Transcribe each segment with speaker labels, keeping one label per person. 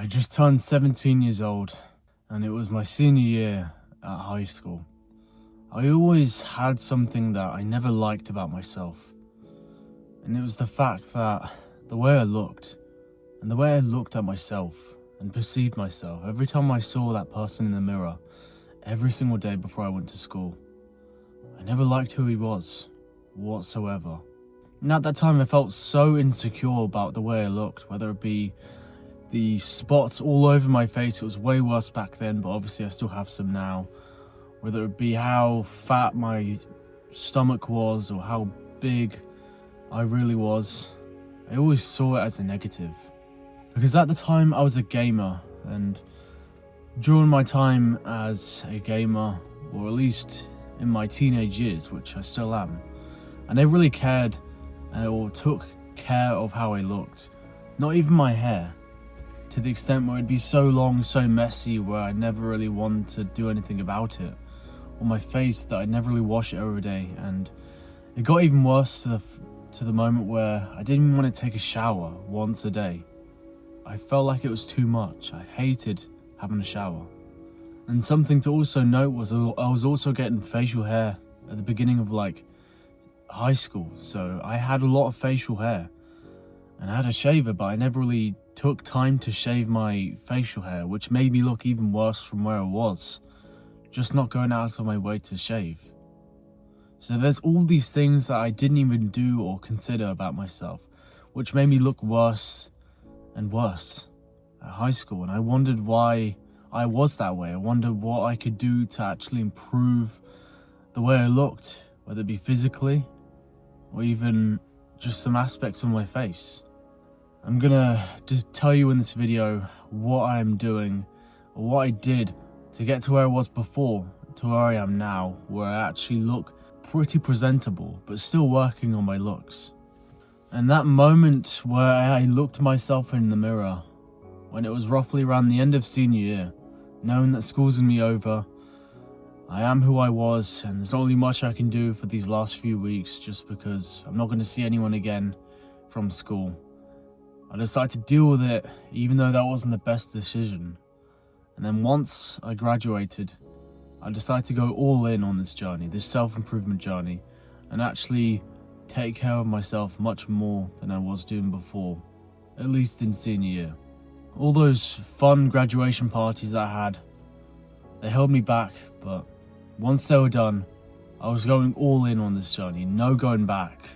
Speaker 1: I just turned 17 years old, and it was my senior year at high school. I always had something that I never liked about myself, and it was the fact that the way I looked, and the way I looked at myself and perceived myself every time I saw that person in the mirror, every single day before I went to school. I never liked who he was, whatsoever. And at that time I felt so insecure about the way I looked, whether it be the spots all over my face. It was way worse back then, but obviously I still have some now. Whether it be how fat my stomach was or how big I really was, I always saw it as a negative. Because at the time I was a gamer, and during my time as a gamer, or at least in my teenage years, which I still am, I never really cared or took care of how I looked. Not even my hair. To the extent where it'd be so long, so messy, where I never really wanted to do anything about it. Or my face, that I'd never really wash it every day. And it got even worse to the moment where I didn't even want to take a shower once a day. I felt like it was too much. I hated having a shower. And something to also note was I was also getting facial hair at the beginning of high school. So I had a lot of facial hair. And I had a shaver, but I never really took time to shave my facial hair, which made me look even worse from where I was. Just not going out of my way to shave. So there's all these things that I didn't even do or consider about myself, which made me look worse and worse at high school. And I wondered why I was that way. I wondered what I could do to actually improve the way I looked, whether it be physically or even just some aspects of my face. I'm gonna just tell you in this video what I'm doing, or what I did to get to where I was before, to where I am now, where I actually look pretty presentable, but still working on my looks. And that moment where I looked myself in the mirror, when it was roughly around the end of senior year, knowing that school's gonna be over, I am who I was, and there's not really much I can do for these last few weeks, just because I'm not gonna see anyone again from school. I decided to deal with it, even though that wasn't the best decision. And then once I graduated, I decided to go all in on this journey, this self-improvement journey, and actually take care of myself much more than I was doing before, at least in senior year. All those fun graduation parties that I had, they held me back, but once they were done, I was going all in on this journey, no going back.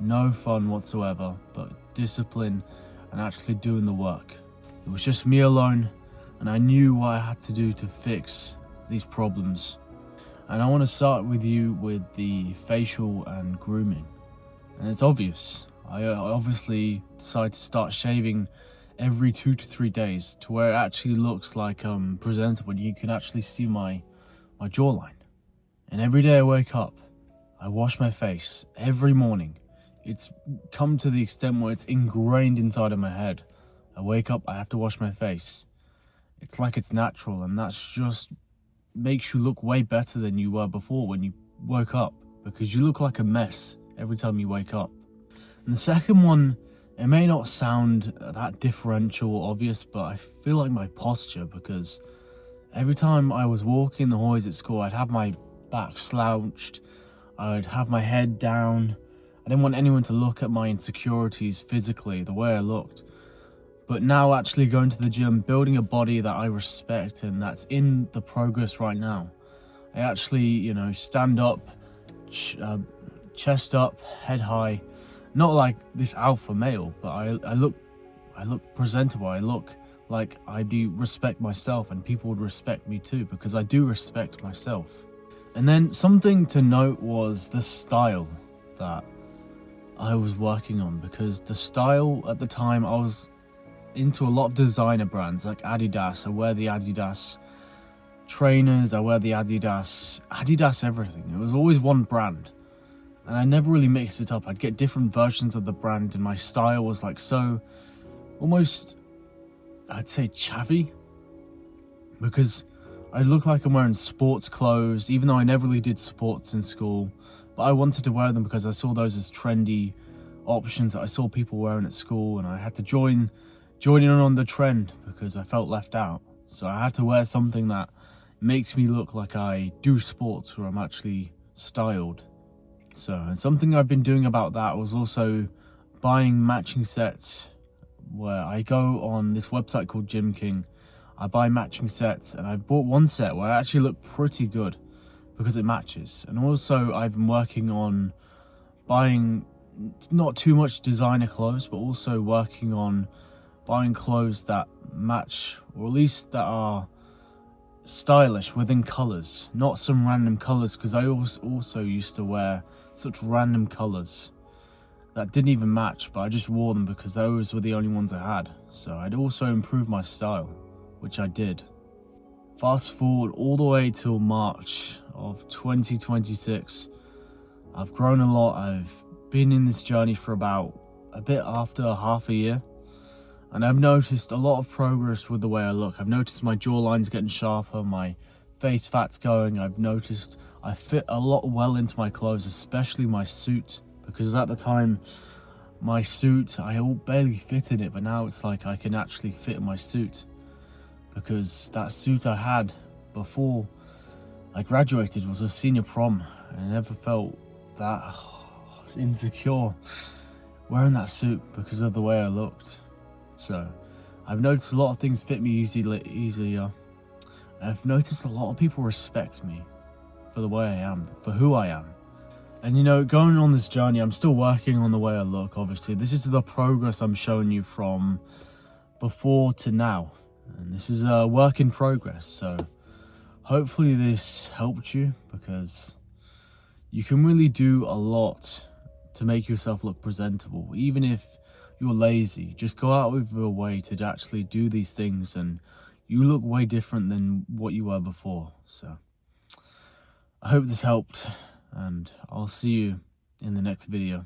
Speaker 1: No fun whatsoever, but discipline and actually doing the work. It was just me alone, and I knew what I had to do to fix these problems. And I want to start with you with the facial and grooming. And it's obvious. I obviously decided to start shaving every 2 to 3 days to where it actually looks like presentable, and you can actually see my jawline. And every day I wake up, I wash my face every morning. It's come to the extent where it's ingrained inside of my head. I wake up, I have to wash my face. It's like it's natural, and that's just makes you look way better than you were before when you woke up, because you look like a mess every time you wake up. And the second one, it may not sound that differential or obvious, but I feel like my posture, because every time I was walking the hallways at school, I'd have my back slouched, I'd have my head down. I didn't want anyone to look at my insecurities physically, the way I looked. But now actually going to the gym, building a body that I respect and that's in the progress right now. I actually, stand up, chest up, head high. Not like this alpha male, but I look presentable. I look like I do respect myself, and people would respect me too, because I do respect myself. And then something to note was the style that I was working on, because the style at the time, I was into a lot of designer brands like Adidas. I wear the Adidas trainers, I wear the Adidas everything. It was always one brand, and I never really mixed it up. I'd get different versions of the brand, and my style was so almost, I'd say, chavvy, because I look like I'm wearing sports clothes, even though I never really did sports in school. But I wanted to wear them because I saw those as trendy options that I saw people wearing at school, and I had to join in on the trend because I felt left out. So I had to wear something that makes me look like I do sports or I'm actually styled. So, and something I've been doing about that was also buying matching sets, where I go on this website called Gym King. I buy matching sets, and I bought one set where I actually look pretty good because it matches. And also I've been working on buying not too much designer clothes, but also working on buying clothes that match, or at least that are stylish within colors, not some random colors, because I also used to wear such random colors that didn't even match, but I just wore them because those were the only ones I had. So I'd also improve my style, which I did. Fast forward all the way till March of 2026. I've grown a lot. I've been in this journey for about a bit after half a year, and I've noticed a lot of progress with the way I look. I've noticed my jawline's getting sharper, my face fat's going. I've noticed I fit a lot well into my clothes, especially my suit, because at the time my suit, I barely fit in it, but now it's like I can actually fit in my suit, because that suit I had before I graduated was a senior prom, and I never felt that insecure wearing that suit because of the way I looked. So I've noticed a lot of things fit me easier. I've noticed a lot of people respect me for the way I am, for who I am. And you know, going on this journey, I'm still working on the way I look, obviously. This is the progress I'm showing you from before to now. And this is a work in progress, so hopefully this helped you, because you can really do a lot to make yourself look presentable. Even if you're lazy, just go out of your way to actually do these things, and you look way different than what you were before. So I hope this helped, and I'll see you in the next video.